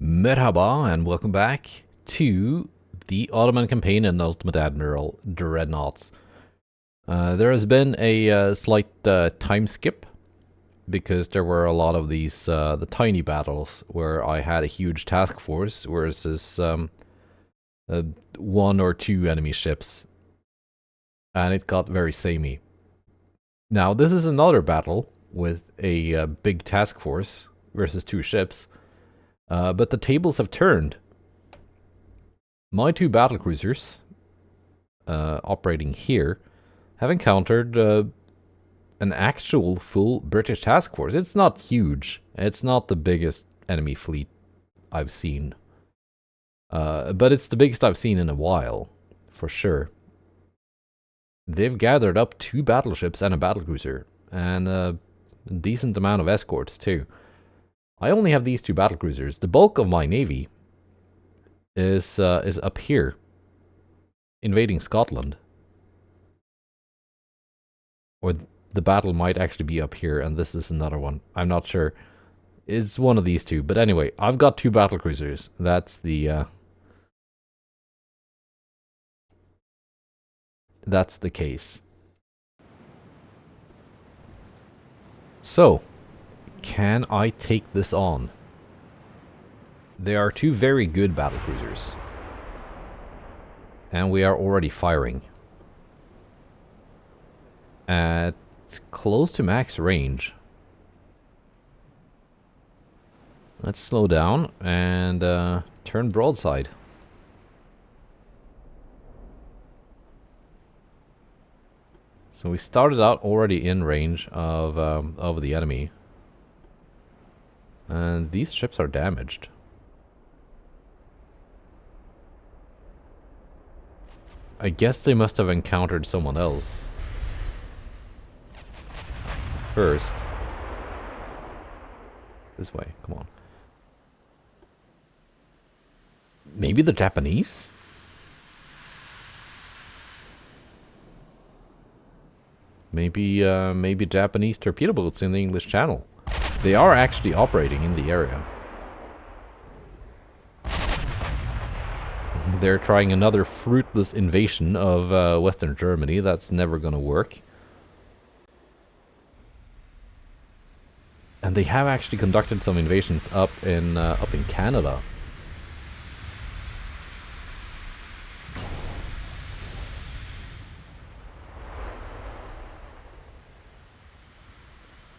Merhaba and welcome back to the Ottoman campaign in Ultimate Admiral Dreadnoughts. There has been a slight time skip because there were a lot of these the tiny battles where I had a huge task force versus one or two enemy ships, and it got very samey. Now this is another battle with a big task force versus two ships. But the tables have turned. My two battlecruisers, operating here, have encountered an actual full British task force. It's not huge. It's not the biggest enemy fleet I've seen. But it's the biggest I've seen in a while, for sure. They've gathered up two battleships and a battlecruiser, and a decent amount of escorts too. I only have these two battlecruisers. The bulk of my navy is up here, invading Scotland. Or the battle might actually be up here, and this is another one. I'm not sure. It's one of these two. But anyway, I've got two battlecruisers. That's the case. So, can I take this on? They are two very good battlecruisers. And we are already firing. At close to max range. Let's slow down and turn broadside. So we started out already in range of the enemy. And these ships are damaged. I guess they must have encountered someone else first. This way, come on. Maybe the Japanese? Maybe Japanese torpedo boats in the English Channel. They are actually operating in the area. They're trying another fruitless invasion of Western Germany. That's never gonna work. And they have actually conducted some invasions up in Canada.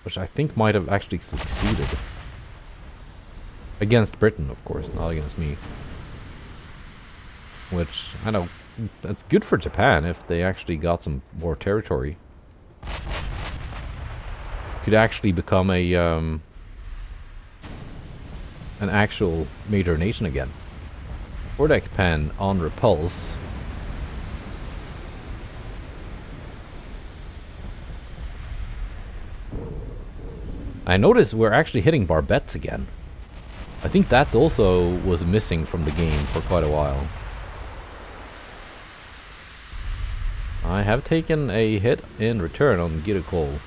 Which I think might have actually succeeded. Against Britain, of course, not against me. Which, I know, that's good for Japan if they actually got some more territory. Could actually become a an actual major nation again. Fordeck pen on repulse. I noticed we're actually hitting barbettes again. I think that's also was missing from the game for quite a while. I have taken a hit in return on Gita Cole.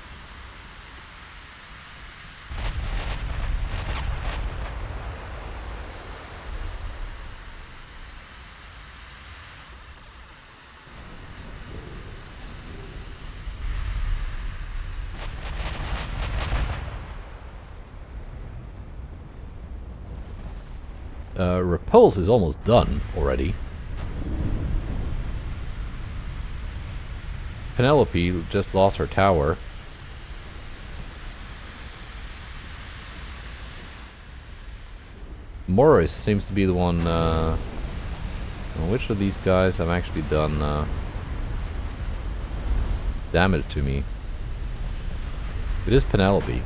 Repulse is almost done already. Penelope just lost her tower. Morris seems to be the one. Which of these guys have actually done damage to me? It is Penelope.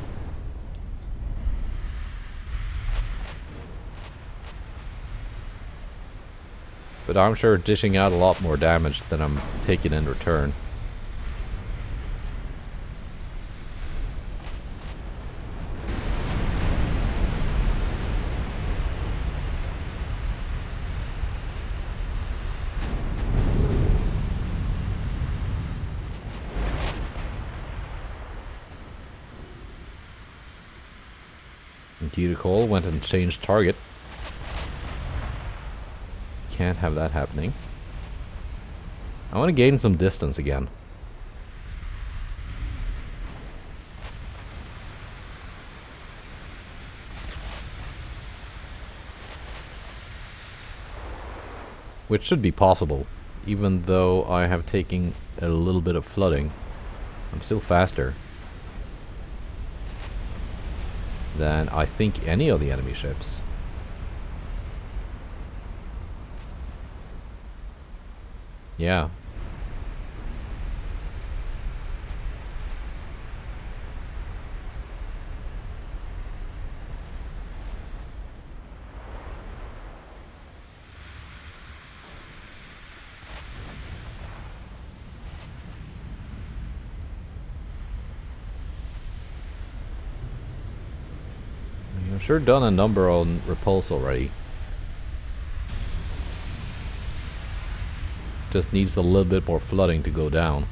But I'm sure dishing out a lot more damage than I'm taking in return. Gita Cole went and changed target. can't have that happening. I want to gain some distance again. Which should be possible, even though I have taken a little bit of flooding. I'm still faster than I think any of the enemy ships. Yeah. I've sure done a number on repulse already. Just needs a little bit more flooding to go down.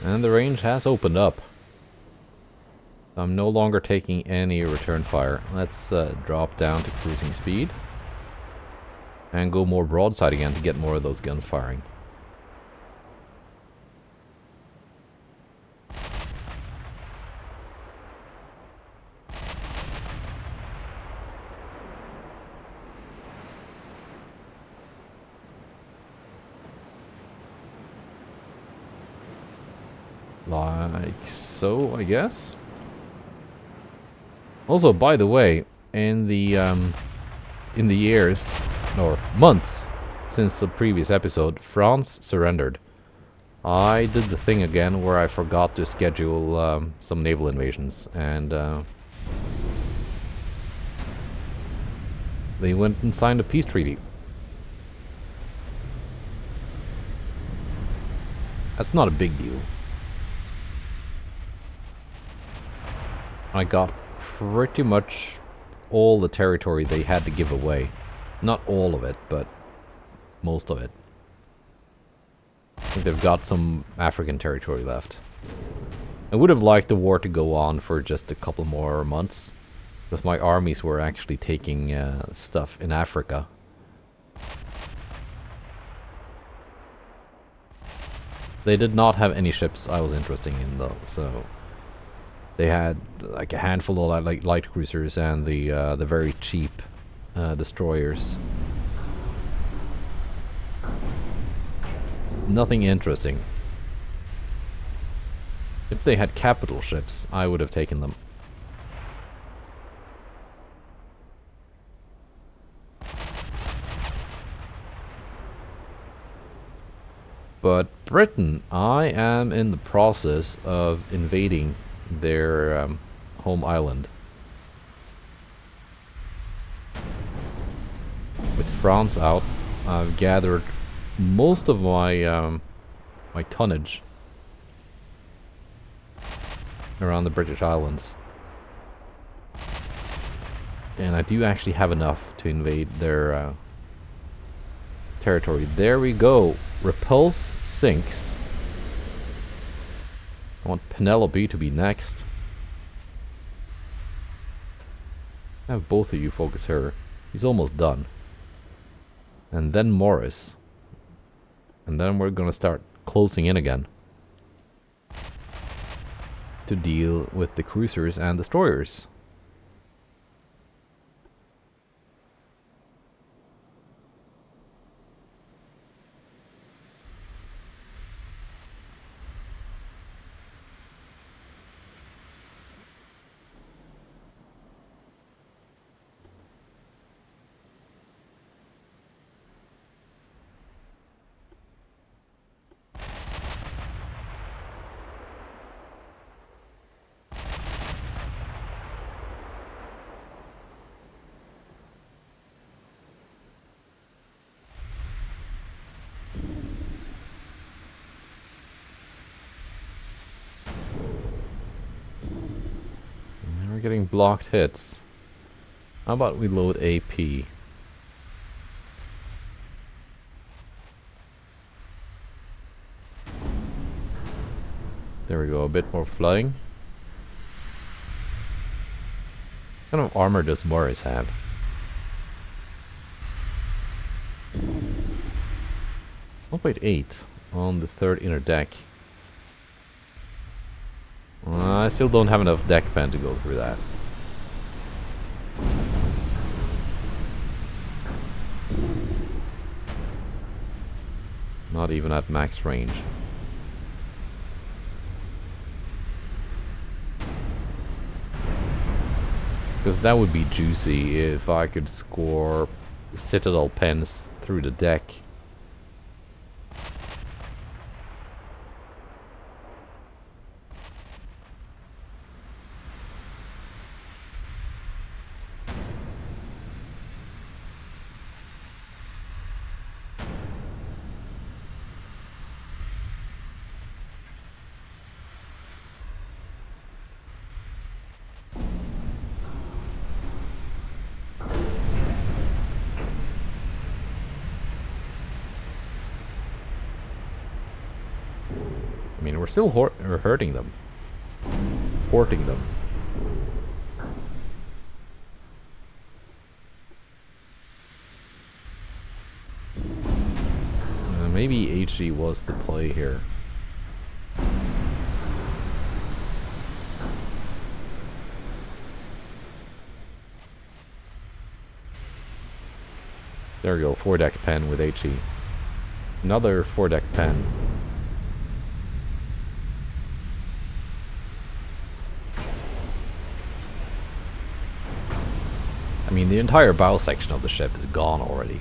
And the range has opened up. I'm no longer taking any return fire. Let's drop down to cruising speed. And go more broadside again to get more of those guns firing. Like so, I guess. Also, by the way, in the years or months since the previous episode, France surrendered. I did the thing again where I forgot to schedule some naval invasions, and they went and signed a peace treaty. That's not a big deal. I got pretty much all the territory they had to give away. Not all of it, but most of it. I think they've got some African territory left. I would have liked the war to go on for just a couple more months, because my armies were actually taking stuff in Africa. They did not have any ships I was interested in though, so they had like a handful of like light cruisers and the very cheap destroyers. Nothing interesting. If they had capital ships, I would have taken them. But Britain, I am in the process of invading their home island. With France out, I've gathered most of my my tonnage around the British Islands. And I do actually have enough to invade their territory. There we go. Repulse sinks. I want Penelope to be next. Have both of you focus her. He's almost done. And then Morris. And then we're gonna start closing in again. To deal with the cruisers and destroyers. getting blocked hits. How about we load AP? There we go, a bit more flooding. What kind of armor does Morris have? Oh wait, 8 on the third inner deck. I still don't have enough deck pen to go through that. Not even at max range. Because that would be juicy if I could score Citadel pens through the deck. I mean, we're still hurting them. Porting them. Maybe HG was the play here. There we go, 4-deck pen with HE. Another 4-deck pen. I mean, the entire bow section of the ship is gone already.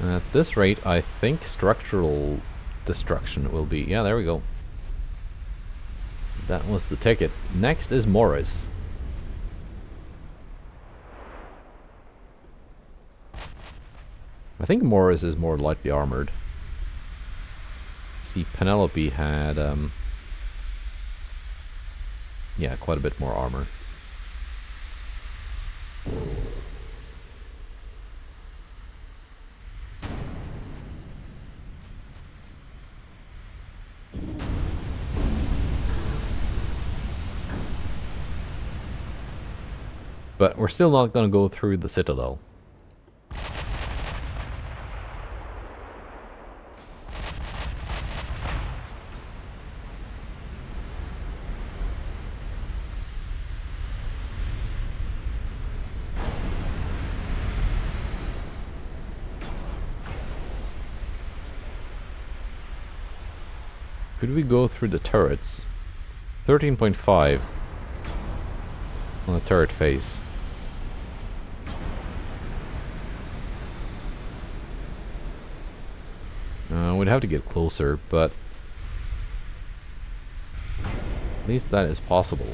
At this rate, I think structural destruction will be... Yeah, there we go. That was the ticket. Next is Morris. I think Morris is more lightly armored. See, Penelope had... yeah, quite a bit more armor. But we're still not going to go through the Citadel. Could we go through the turrets? 13.5 on the turret face. We'd have to get closer, but at least that is possible.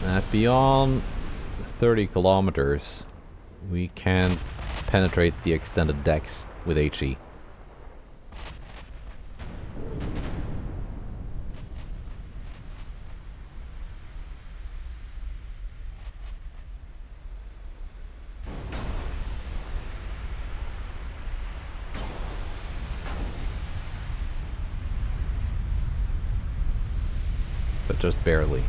At beyond 30 kilometers, we can penetrate the extended decks with HE. But just barely.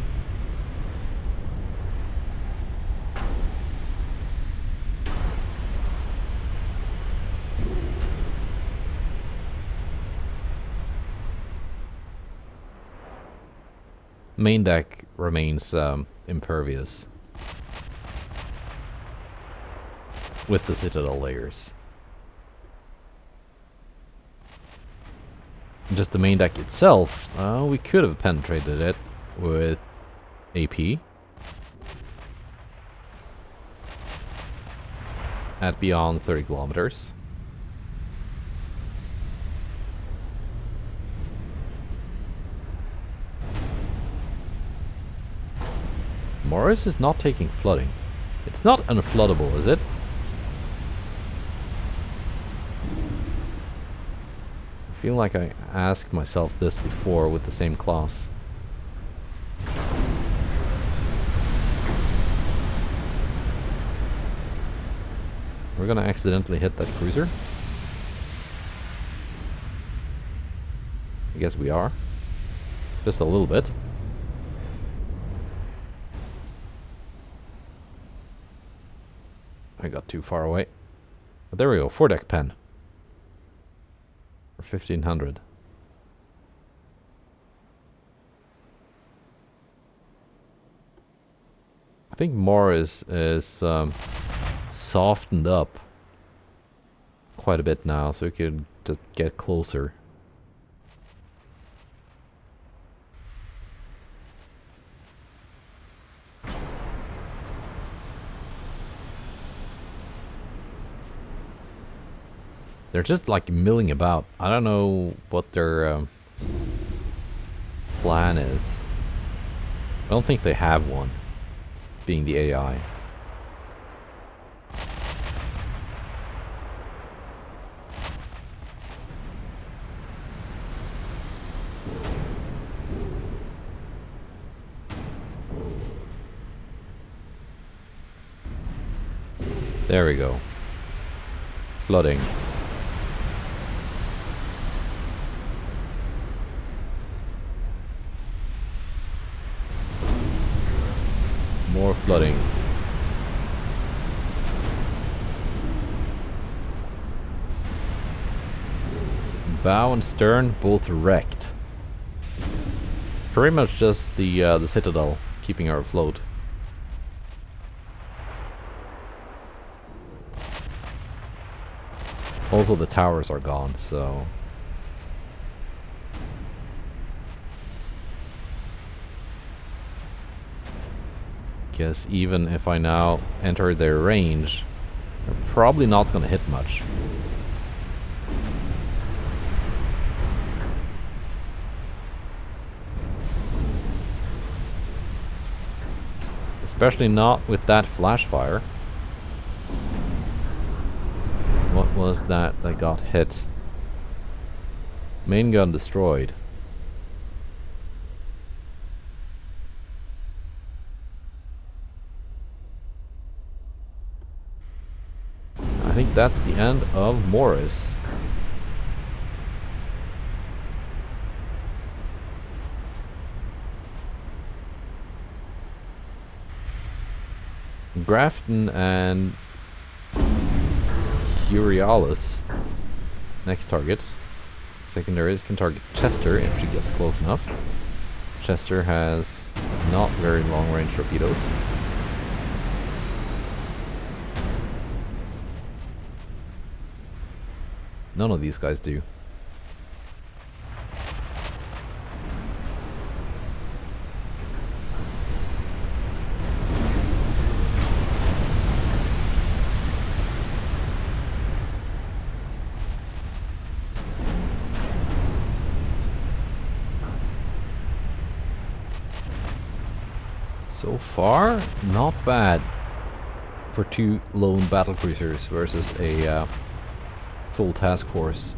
main deck remains impervious with the citadel layers. Just the main deck itself, we could have penetrated it with AP at beyond 30 kilometers. Morris is not taking flooding. It's not unfloodable, is it? I feel like I asked myself this before with the same class. We're gonna accidentally hit that cruiser. I guess we are. Just a little bit. I got too far away. But there we go, 4-deck pen. For 1500. I think Morris is softened up quite a bit now, so we could just get closer. They're just like milling about. I don't know what their plan is. I don't think they have one, being the AI. There we go. Flooding. More flooding. Bow and stern both wrecked. Pretty much just the citadel keeping her afloat. Also the towers are gone, so... Guess even if I now enter their range, they're probably not gonna hit much. Especially not with that flash fire. What was that got hit? Main gun destroyed. I think that's the end of Morris. Grafton and Curialis, next targets. Secondaries can target Chester if she gets close enough. Chester has not very long range torpedoes. None of these guys do. So far, not bad for two lone battlecruisers versus a full task force.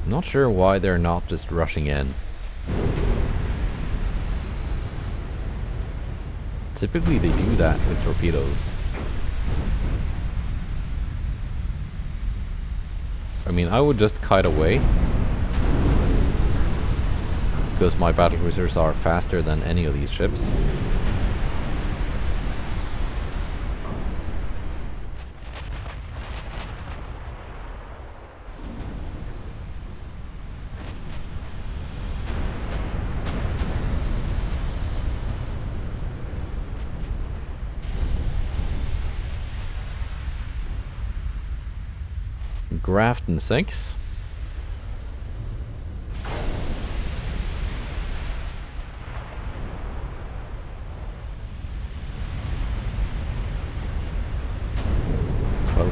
Not sure why they're not just rushing in. Typically they do that with torpedoes. I mean, I would just kite away. Because my battlecruisers are faster than any of these ships. Grafton 6.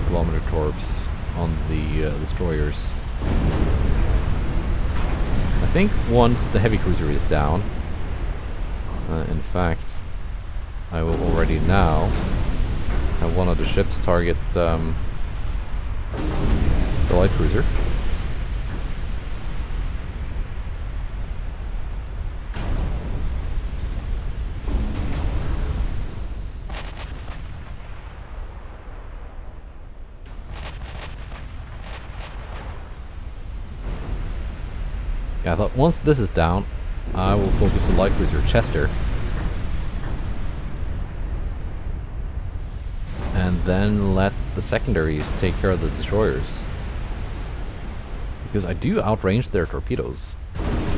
Kilometer torps on the destroyers. I think once the heavy cruiser is down, in fact, I will already now have one of the ships target the light cruiser. Yeah, I thought once this is down, I will focus the light cruiser Chester. And then let the secondaries take care of the destroyers. Because I do outrange their torpedoes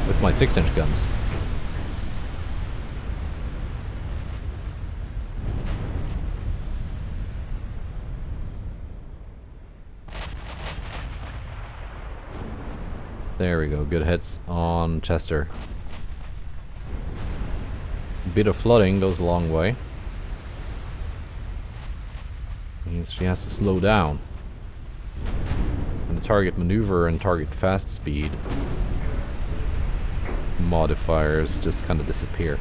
with my 6-inch guns. There we go, good hits on Chester. A bit of flooding goes a long way. Means she has to slow down. And the target maneuver and target fast speed modifiers just kind of disappear.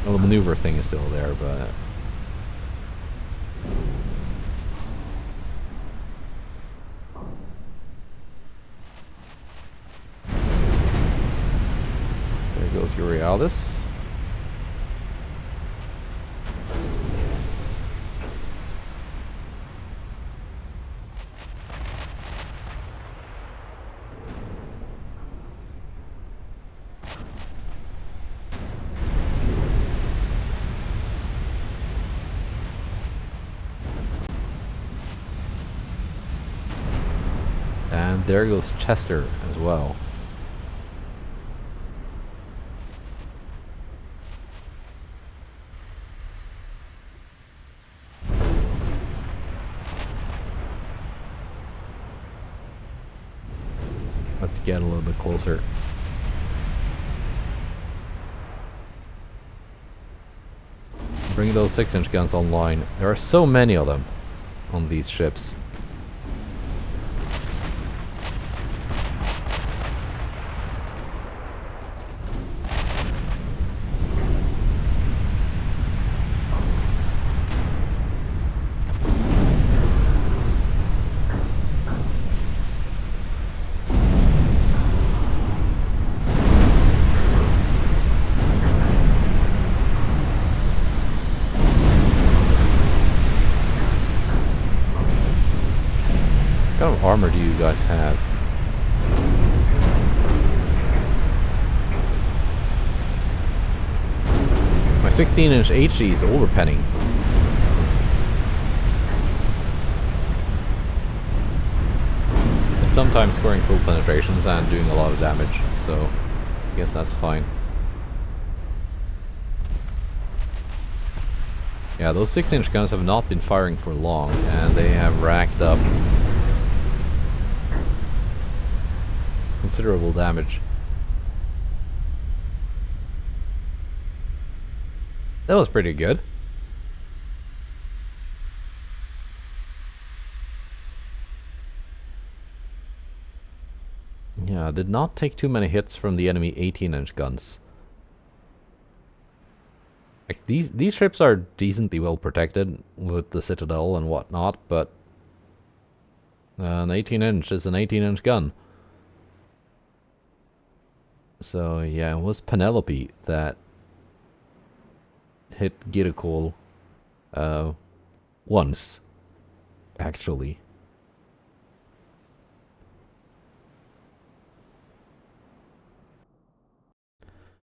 Well, the maneuver thing is still there, but there goes Euryalus. And there goes Chester as well. Let's get a little bit closer. Bring those 6-inch guns online. There are so many of them on these ships. What kind of armor do you guys have? My 16-inch HE is overpenning. It's sometimes scoring full penetrations and doing a lot of damage, so I guess that's fine. Yeah, those 6-inch guns have not been firing for long, and they have racked up considerable damage. That was pretty good. Yeah, I did not take too many hits from the enemy 18-inch guns. Like these ships are decently well protected with the Citadel and whatnot, but an 18-inch is an 18-inch gun. So yeah, it was Penelope that hit Girikol once, actually.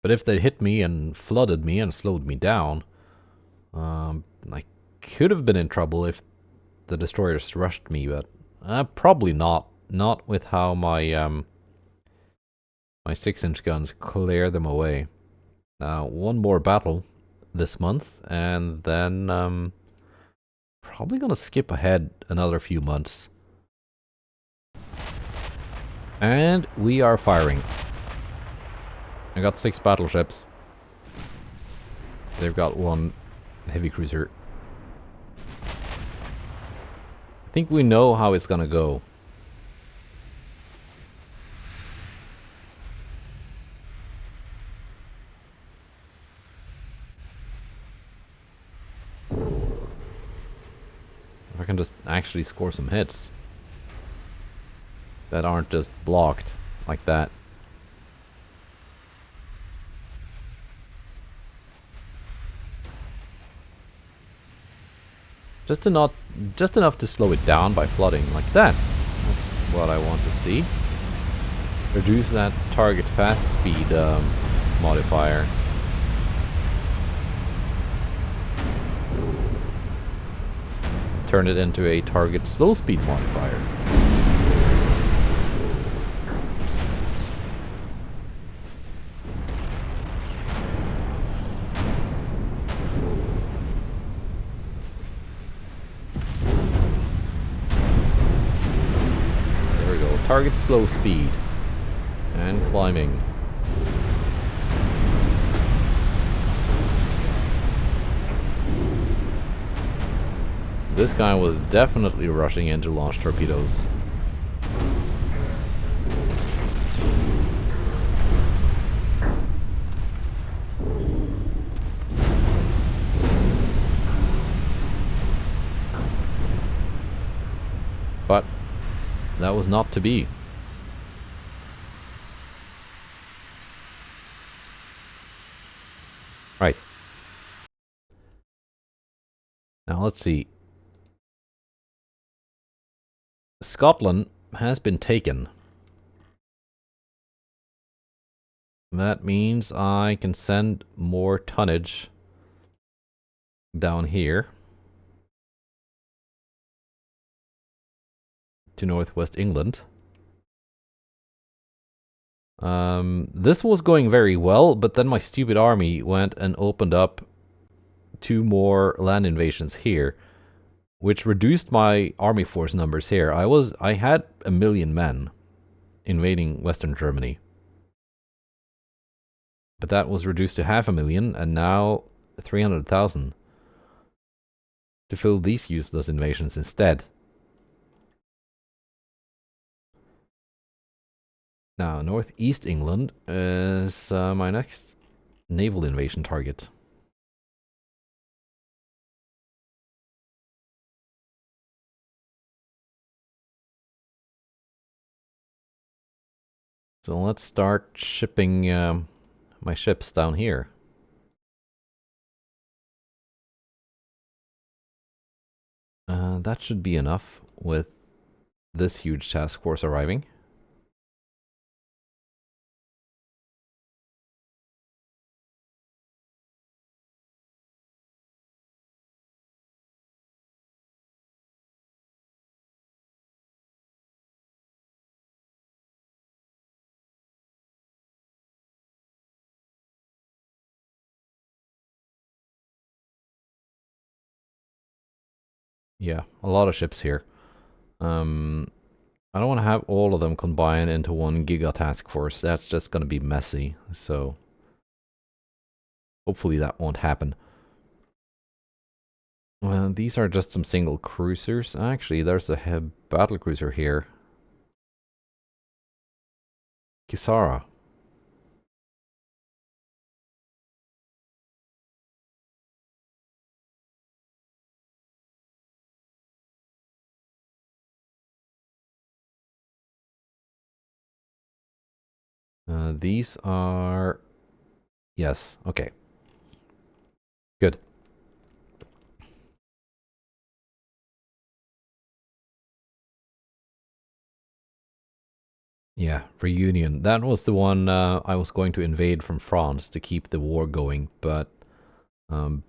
But if they hit me and flooded me and slowed me down, I could have been in trouble if the destroyers rushed me, but probably not. Not with how my 6-inch guns clear them away. Now, one more battle this month, and then probably gonna skip ahead another few months. And we are firing. I got 6 battleships. They've got 1 heavy cruiser. I think we know how it's gonna go. If I can just actually score some hits that aren't just blocked like that. Just enough to slow it down by flooding like that. That's what I want to see. Reduce that target fast speed modifier. Turn it into a target slow speed modifier. There we go. Target slow speed. And climbing. This guy was definitely rushing in to launch torpedoes. But that was not to be. Right. Now let's see. Scotland has been taken. That means I can send more tonnage down here to northwest England. This was going very well, but then my stupid army went and opened up 2 more land invasions here, which reduced my army force numbers here. I had 1 million men invading Western Germany. But that was reduced to 500,000, and now 300,000 to fill these useless invasions instead. Now, northeast England is my next naval invasion target. So let's start shipping my ships down here. That should be enough with this huge task force arriving. Yeah, a lot of ships here. I don't want to have all of them combine into one giga task force. That's just going to be messy. So hopefully that won't happen. These are just some single cruisers. Actually, there's a battle cruiser here. Kisara. These are... Yes, okay. Good. Yeah, Reunion. That was the one I was going to invade from France to keep the war going, but um,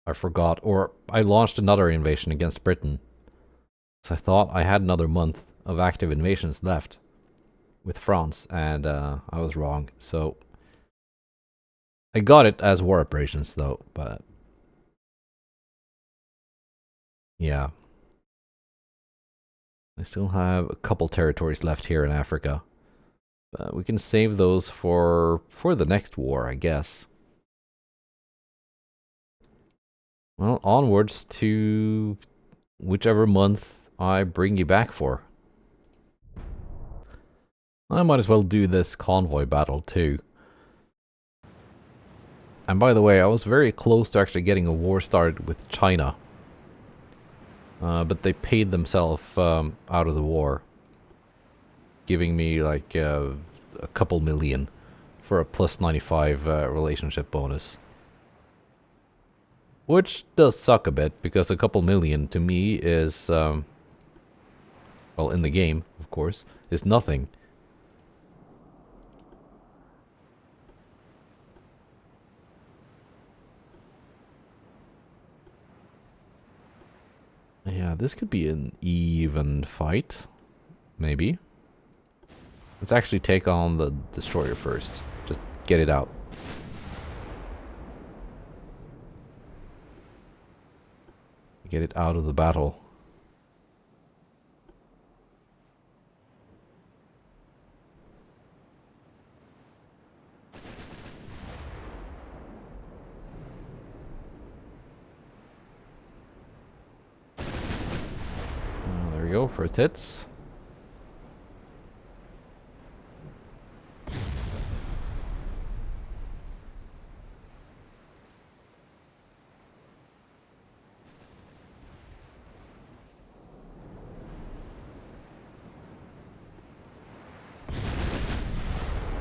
I forgot, or I launched another invasion against Britain. So I thought I had another month of active invasions left with France, and I was wrong. So I got it as war operations, though, but yeah. I still have a couple territories left here in Africa. But we can save those for the next war, I guess. Well, onwards to whichever month I bring you back for. I might as well do this convoy battle too. And by the way, I was very close to actually getting a war started with China. But they paid themselves out of the war. Giving me like a couple million for a plus 95 relationship bonus. Which does suck a bit, because a couple million to me is, well, in the game, of course, is nothing. Yeah, this could be an even fight. Maybe. Let's actually take on the destroyer first. Just get it out. Get it out of the battle. There we go, first hits.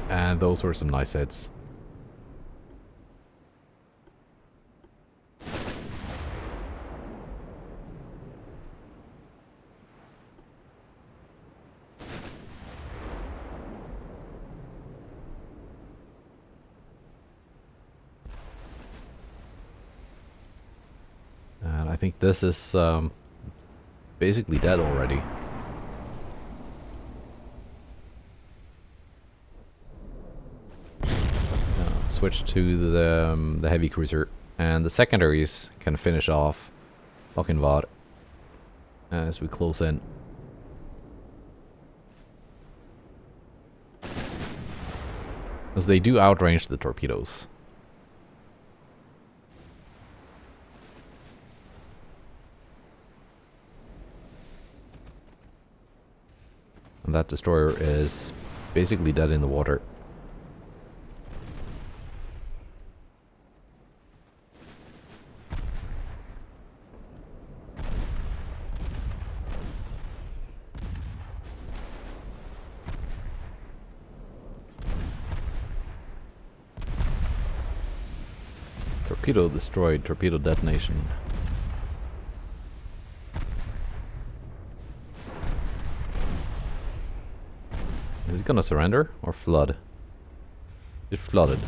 And those were some nice hits. And I think this is basically dead already. Switch to the heavy cruiser, and the secondaries can finish off Valkenvod as we close in. Because they do outrange the torpedoes. And that destroyer is basically dead in the water. Torpedo destroyed, torpedo detonation. Is it gonna surrender or flood? It flooded.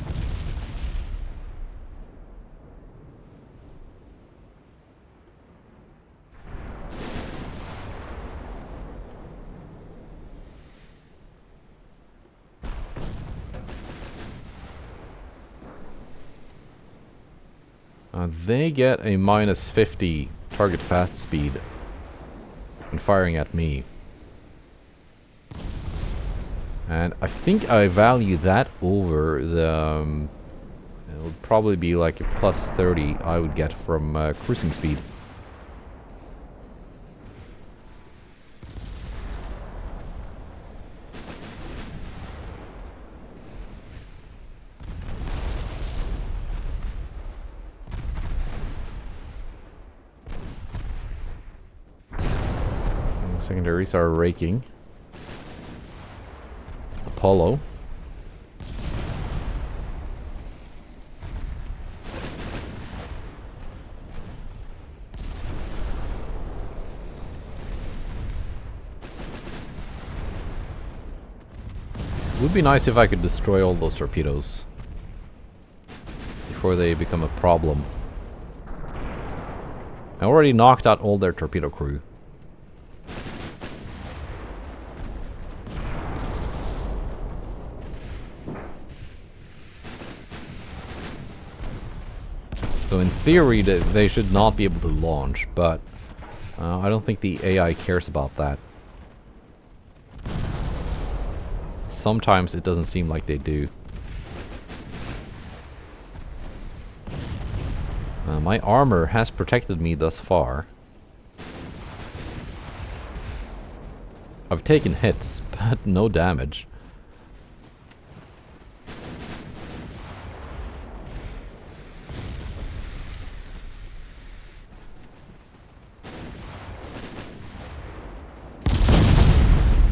They get a minus 50 target fast speed when firing at me. And I think I value that over the... it would probably be like a plus 30 I would get from cruising speed. Secondaries are raking. Apollo. Would be nice if I could destroy all those torpedoes before they become a problem. I already knocked out all their torpedo crew. So in theory, they should not be able to launch, but I don't think the AI cares about that. Sometimes it doesn't seem like they do. My armor has protected me thus far. I've taken hits, but no damage.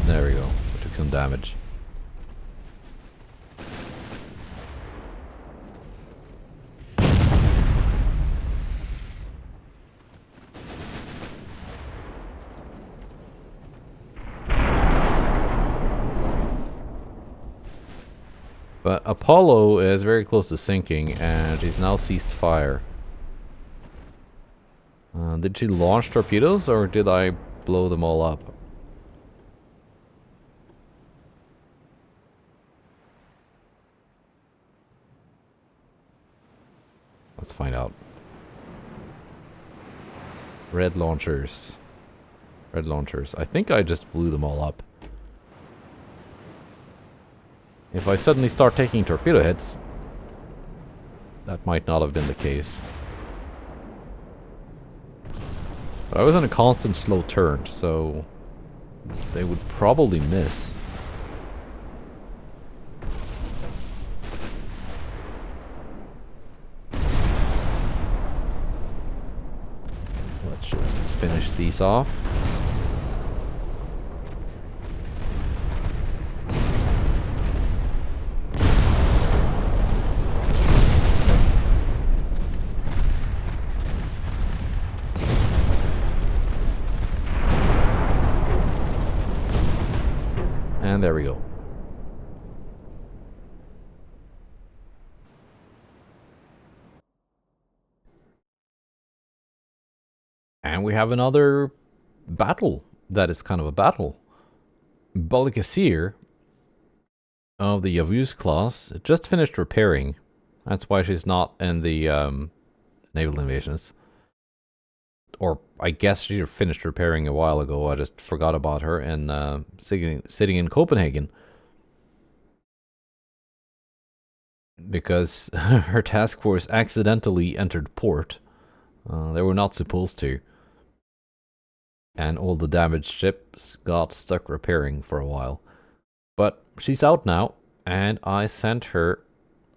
There we go. I took some damage. But Apollo is very close to sinking, and she's now ceased fire. Did she launch torpedoes, or did I blow them all up? Let's find out. Red launchers. Red launchers. I think I just blew them all up. If I suddenly start taking torpedo hits, that might not have been the case. But I was on a constant slow turn, so they would probably miss. Let's just finish these off. And there we go. And we have another battle that is kind of a battle. Balikasir of the Yavuz class just finished repairing. That's why she's not in the naval invasions. Or I guess she finished repairing a while ago. I just forgot about her and sitting in Copenhagen. Because her task force accidentally entered port. They were not supposed to. And all the damaged ships got stuck repairing for a while. But she's out now, and I sent her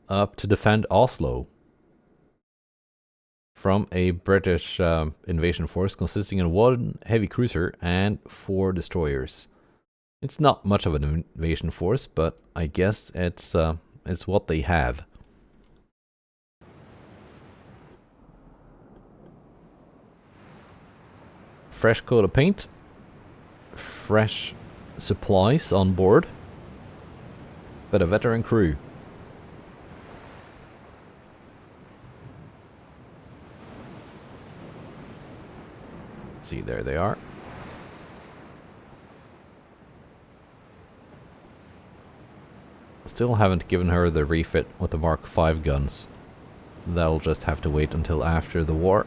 up to defend Oslo from a British invasion force consisting of 1 heavy cruiser and 4 destroyers. It's not much of an invasion force, but I guess it's what they have. Fresh coat of paint, fresh supplies on board, but a veteran crew. See, there they are. Still haven't given her the refit with the Mark V guns. That'll just have to wait until after the war.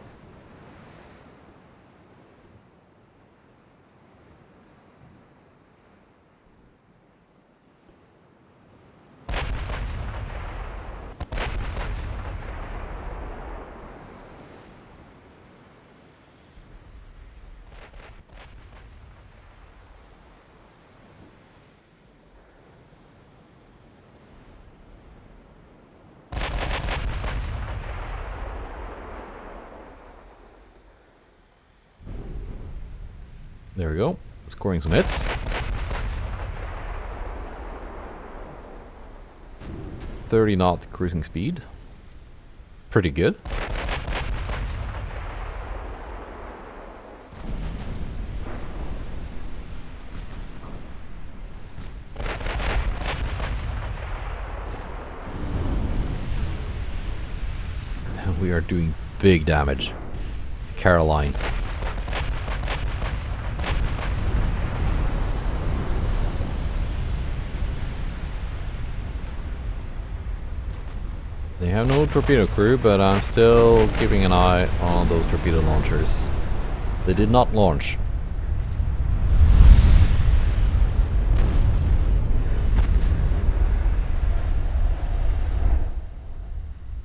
There we go. Scoring some hits. .30 knot cruising speed. Pretty good. we are doing big damage. Caroline. They have no torpedo crew, but I'm still keeping an eye on those torpedo launchers. They did not launch.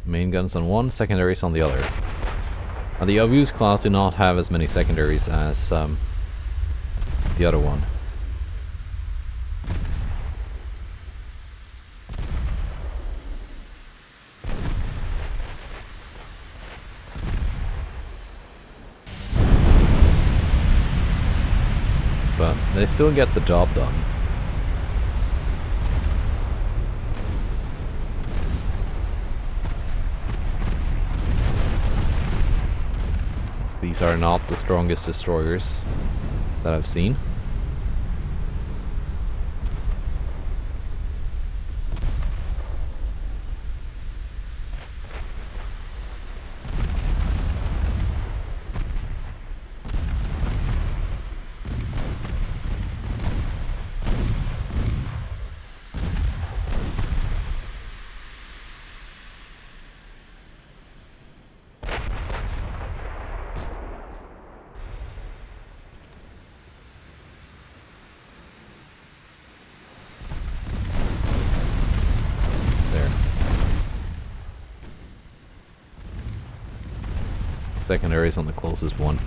Main guns on one, secondaries on the other. And the obvious class do not have as many secondaries as the other one. But they still get the job done. These are not the strongest destroyers that I've seen. Secondaries on the closest one.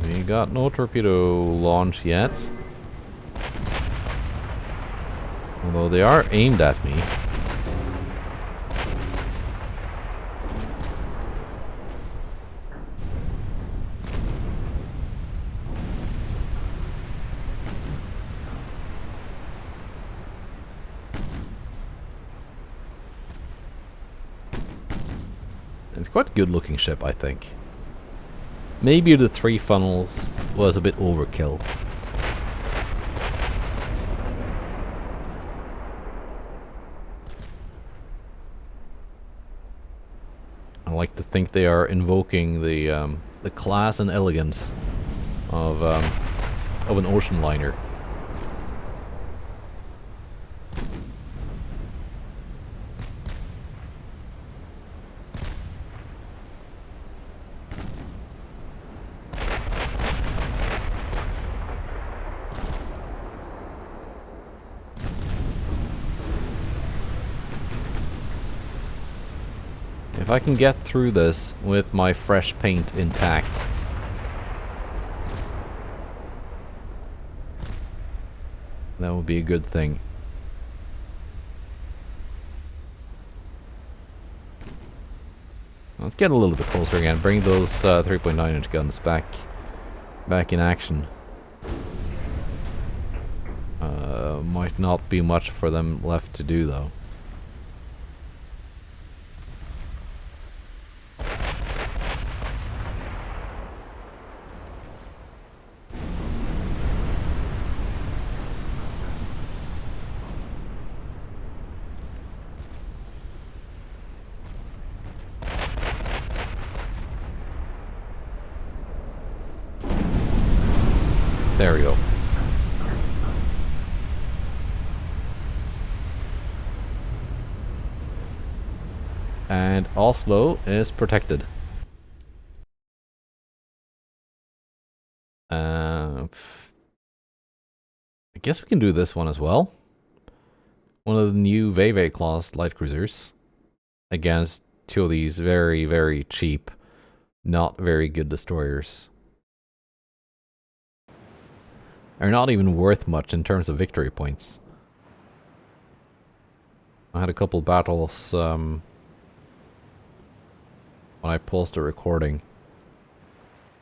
We got no torpedo launch yet. Although they are aimed at me. It's quite a good looking ship, I think. Maybe the 3 funnels was a bit overkill. I like to think they are invoking the class and elegance of an ocean liner. If I can get through this with my fresh paint intact, that would be a good thing. Let's get a little bit closer again. Bring those 3.9-inch guns back in action. Might not be much for them left to do though. There we go. And Oslo is protected. I guess we can do this one as well. One of the new Veve class light cruisers against 2 of these very, very cheap, not very good destroyers. Are not even worth much in terms of victory points. I had a couple battles when I paused a recording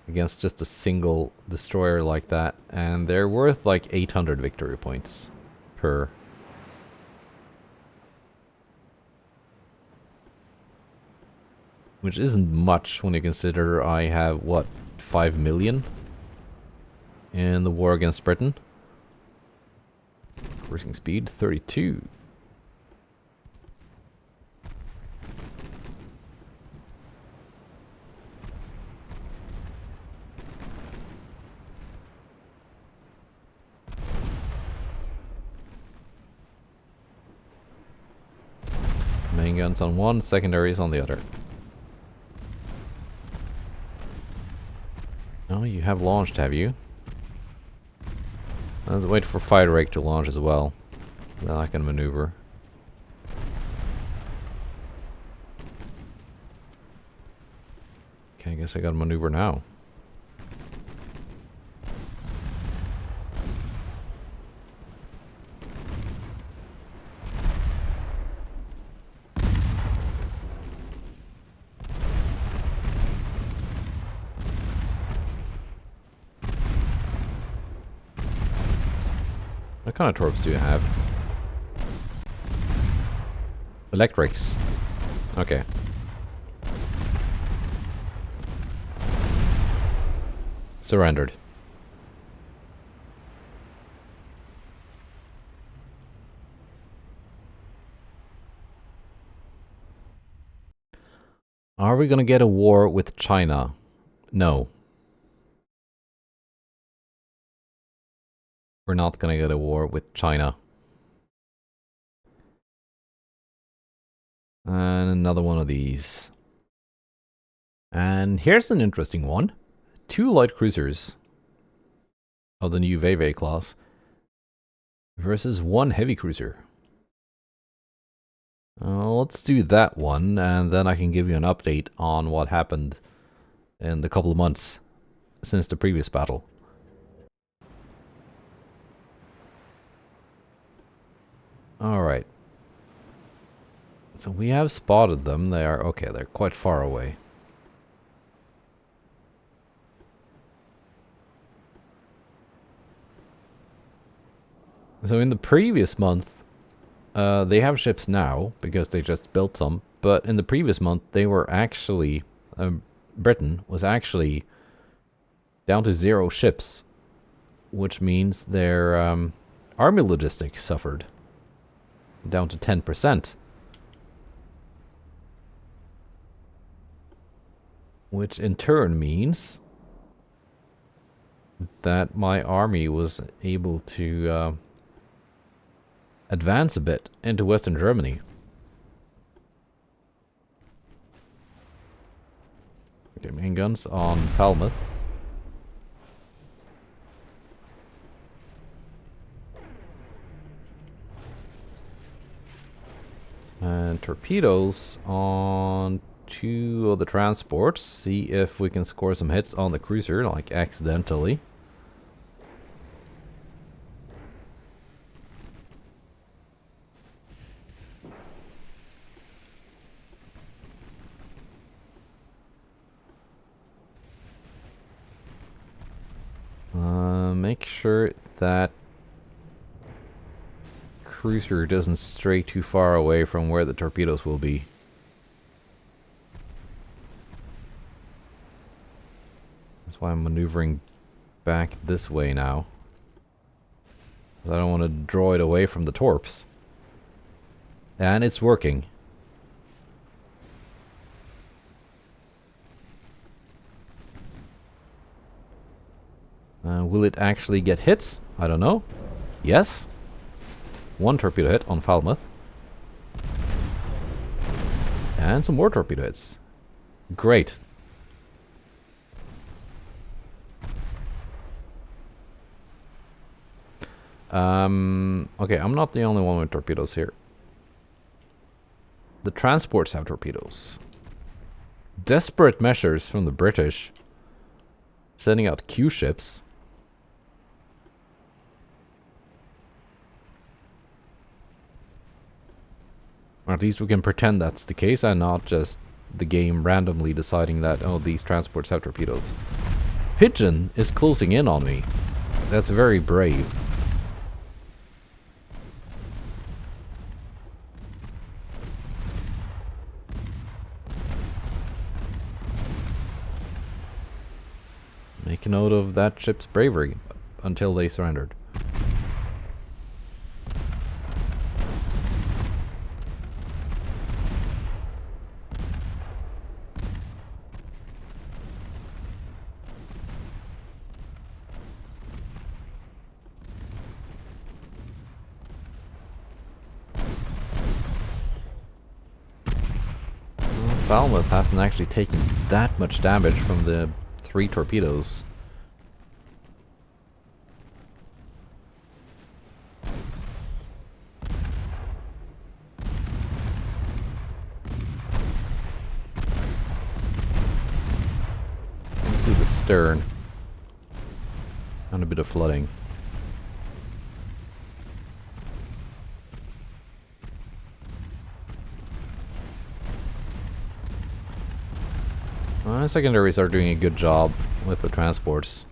against just a single destroyer like that, and they're worth like 800 victory points. per. Which isn't much when you consider I have, what, 5 million in the war against Britain. Cruising speed, 32. Main guns on one, secondaries on the other. Oh, you have launched, have you? Let's wait for Fire Rake to launch as well. Then I can maneuver. Okay, I guess I gotta maneuver now. What kind of torps do you have? Electrics. Okay. Surrendered. Are we gonna get a war with China? No. We're not gonna get a war with China. And another one of these. And here's an interesting one. 2 light cruisers of the new Veve class versus 1 heavy cruiser. Let's do that one, and then I can give you an update on what happened in the couple of months since the previous battle. Alright. So we have spotted them. They are, okay, they're quite far away. So in the previous month, they have ships now, because they just built some. But in the previous month, they were actually... Britain was actually down to 0 ships. Which means their army logistics suffered. Down to 10%. Which in turn means that my army was able to advance a bit into Western Germany. Okay, main guns on Falmouth. And torpedoes on 2 of the transports. See if we can score some hits on the cruiser, like accidentally. Make sure that cruiser doesn't stray too far away from where the torpedoes will be. That's why I'm maneuvering back this way now. I don't want to draw it away from the torps. And it's working. Will it actually get hits? I don't know. Yes. 1 torpedo hit on Falmouth. And some more torpedo hits. Great. Okay, I'm not the only one with torpedoes here. The transports have torpedoes. Desperate measures from the British. Sending out Q ships. Or at least we can pretend that's the case and not just the game randomly deciding that, oh, these transports have torpedoes. Pigeon is closing in on me. That's very brave. Make a note of that ship's bravery until they surrendered. Falmouth hasn't actually taken that much damage from the 3 torpedoes. Let's do the stern. And a bit of flooding. Secondaries are doing a good job with the transports.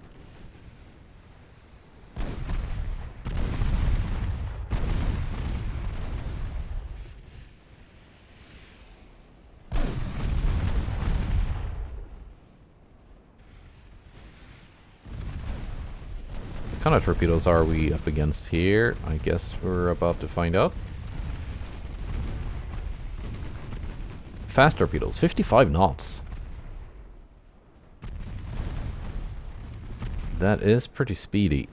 What kind of torpedoes are we up against here? I guess we're about to find out. Fast torpedoes, 55 knots. That is pretty speedy.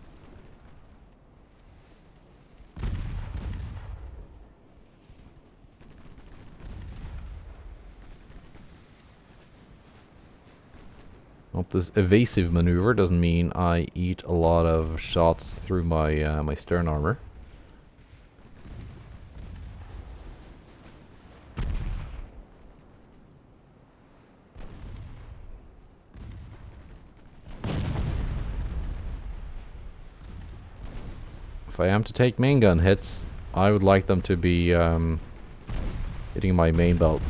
Hope this evasive maneuver doesn't mean I eat a lot of shots through my my stern armor. If I am to take main gun hits, I would like them to be hitting my main belt.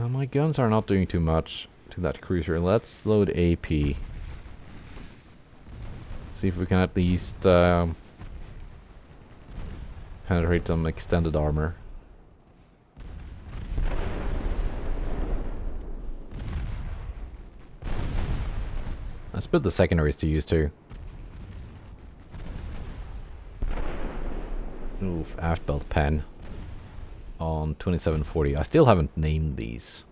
My guns are not doing too much to that cruiser. Let's load AP. See if we can at least penetrate some extended armor. Let's put the secondaries to use too. Oof, aft belt pen on 2740. I still haven't named these.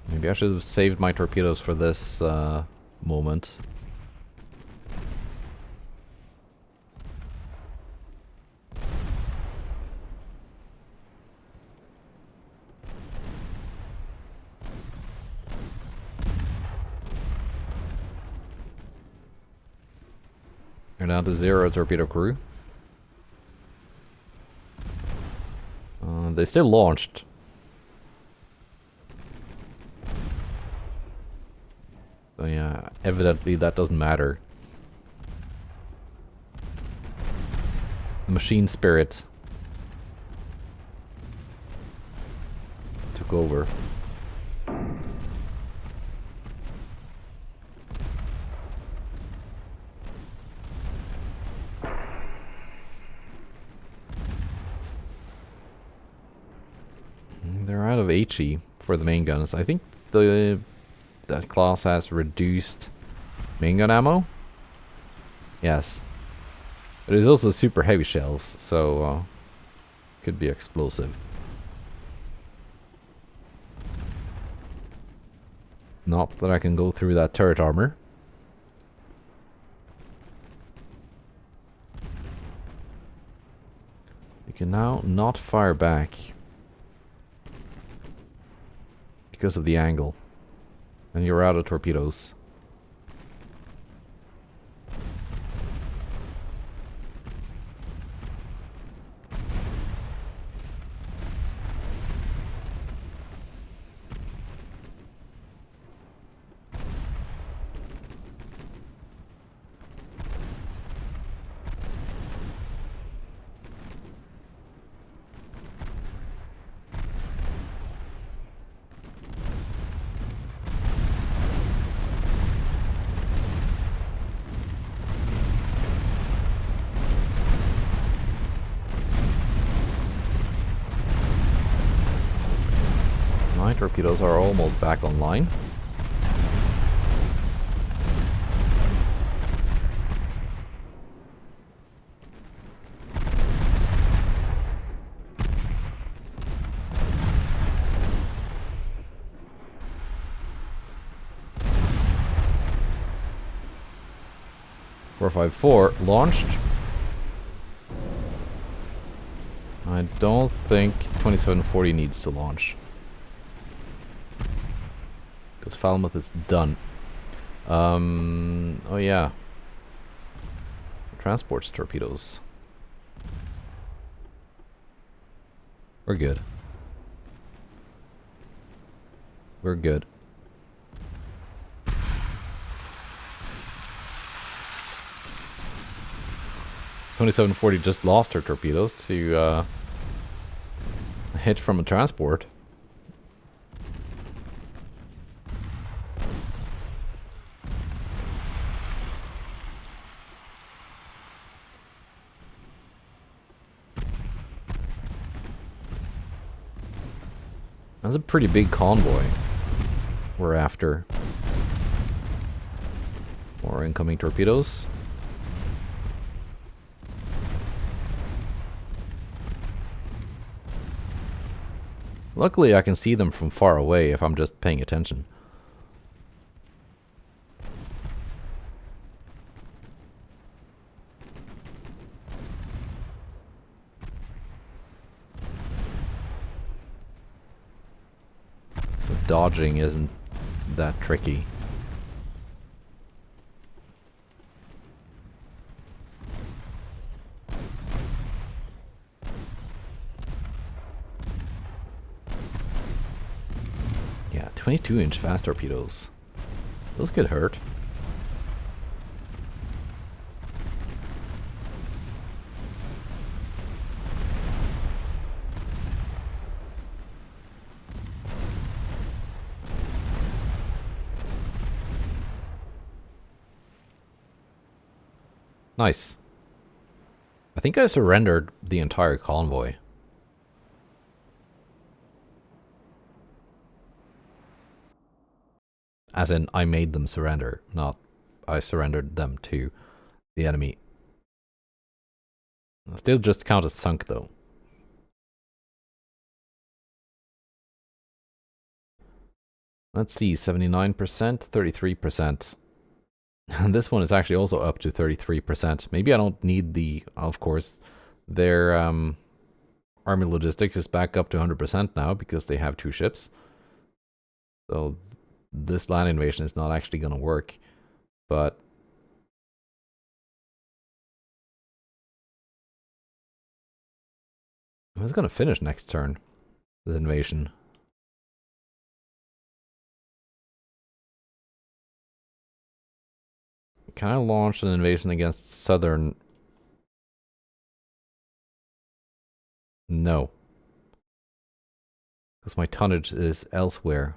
Maybe I should have saved my torpedoes for this moment. We're down to 0 torpedo crew. They still launched. So yeah, evidently that doesn't matter. The machine spirit took over. They're out of HE for the main guns. I think that class has reduced main gun ammo. Yes. But there's also super heavy shells, so could be explosive. Not that I can go through that turret armor. You can now not fire back because of the angle. And you're out of torpedoes. My torpedoes are almost back online. Four, 5, 4 launched. I don't think 2740 needs to launch. Because Falmouth is done. Oh yeah. Transports torpedoes. We're good. We're good. .2740 just lost her torpedoes to a hit from a transport. That's a pretty big convoy we're after. More incoming torpedoes. Luckily I can see them from far away if I'm just paying attention. So dodging isn't that tricky. Yeah, 22-inch fast torpedoes. Those could hurt. Nice. I think I surrendered the entire convoy. As in, I made them surrender, not I surrendered them to the enemy. Still just count as sunk, though. Let's see, 79%, 33%. This one is actually also up to 33%. Maybe I don't need the... Of course, their army logistics is back up to 100% now because they have 2 ships. So this land invasion is not actually going to work. But... it's going to finish next turn, this invasion. Can I launch an invasion against southern? No. Because my tonnage is elsewhere.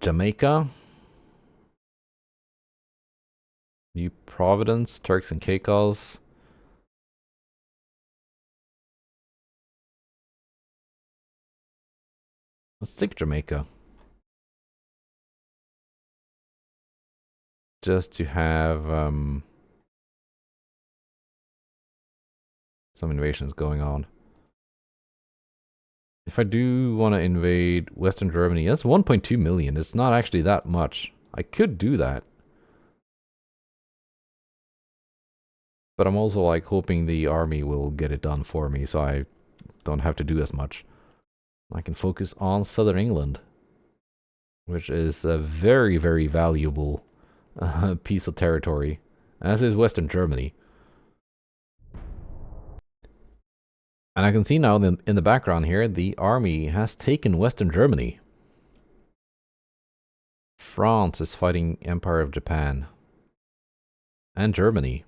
Jamaica. New Providence, Turks and Caicos. Let's take Jamaica. Just to have some invasions going on. If I do want to invade Western Germany, that's 1.2 million. It's not actually that much. I could do that. But I'm also like hoping the army will get it done for me so I don't have to do as much. I can focus on southern England, which is a very, very valuable piece of territory, as is western Germany. And I can see now in the background here, the army has taken western Germany. France is fighting Empire of Japan. And Germany.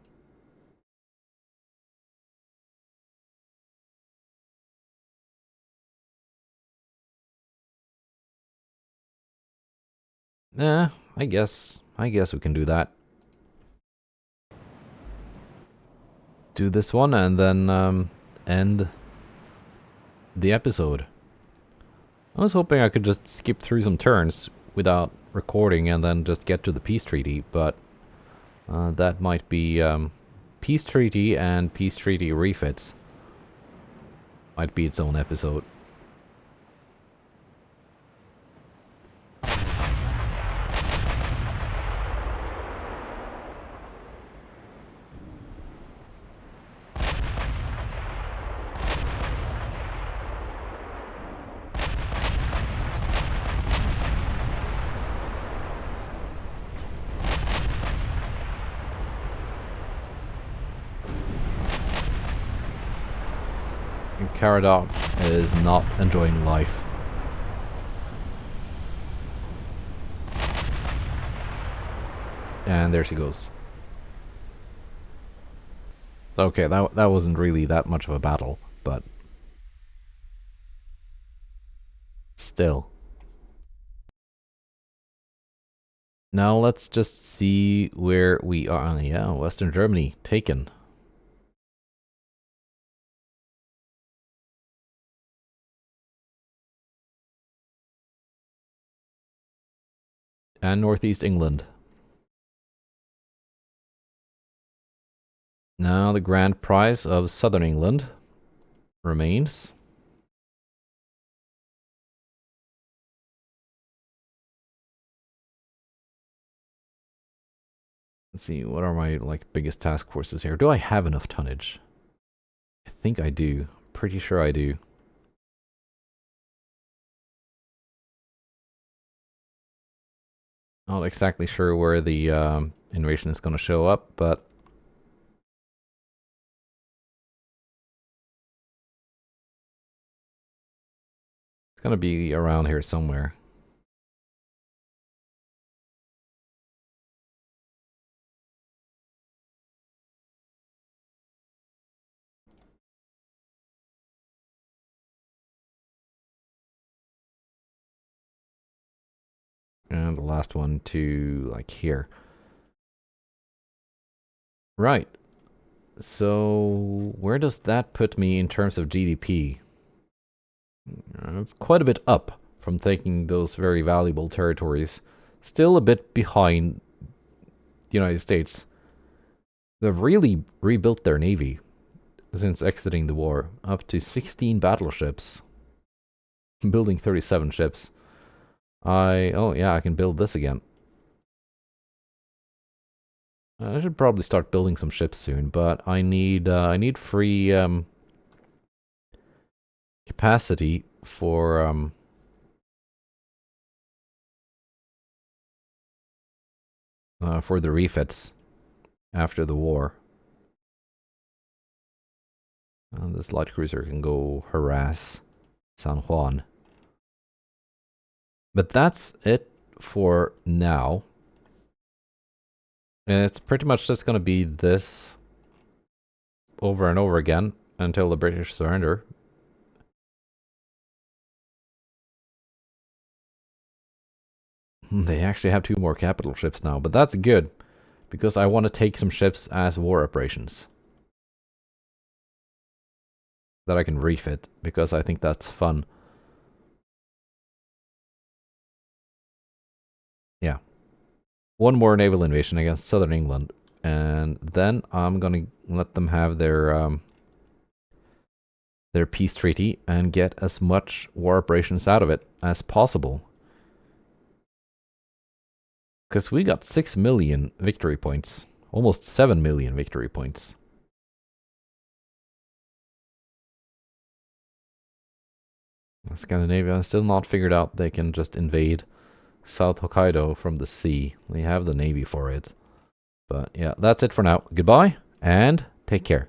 I guess we can do that. Do this one and then end the episode. I was hoping I could just skip through some turns without recording and then just get to the peace treaty, but that might be peace treaty and peace treaty refits. Might be its own episode. Caradoc is not enjoying life. And there she goes. Okay, that wasn't really that much of a battle, but still. Now let's just see where we are. Yeah, Western Germany taken. And Northeast England. Now the grand prize of Southern England remains. Let's see, what are my biggest task forces here? Do I have enough tonnage? I think I do. Pretty sure I do. Not exactly sure where the invasion is going to show up, but it's going to be around here somewhere. And the last one to here. Right. So where does that put me in terms of GDP? It's quite a bit up from taking those very valuable territories. Still a bit behind the United States. They've really rebuilt their navy since exiting the war. Up to 16 battleships. Building 37 ships. Oh yeah, I can build this again. I should probably start building some ships soon, but I need free capacity for the refits after the war. This light cruiser can go harass San Juan. But that's it for now. And it's pretty much just going to be this over and over again until the British surrender. They actually have 2 more capital ships now, but that's good, because I want to take some ships as war operations that I can refit, because I think that's fun. Yeah. 1 more naval invasion against southern England, and then I'm gonna let them have their peace treaty and get as much war operations out of it as possible. Because we got 6 million victory points. Almost 7 million victory points. Scandinavia has still not figured out they can just invade South Hokkaido from the sea. They have the navy for it. But yeah, that's it for now. Goodbye, and take care.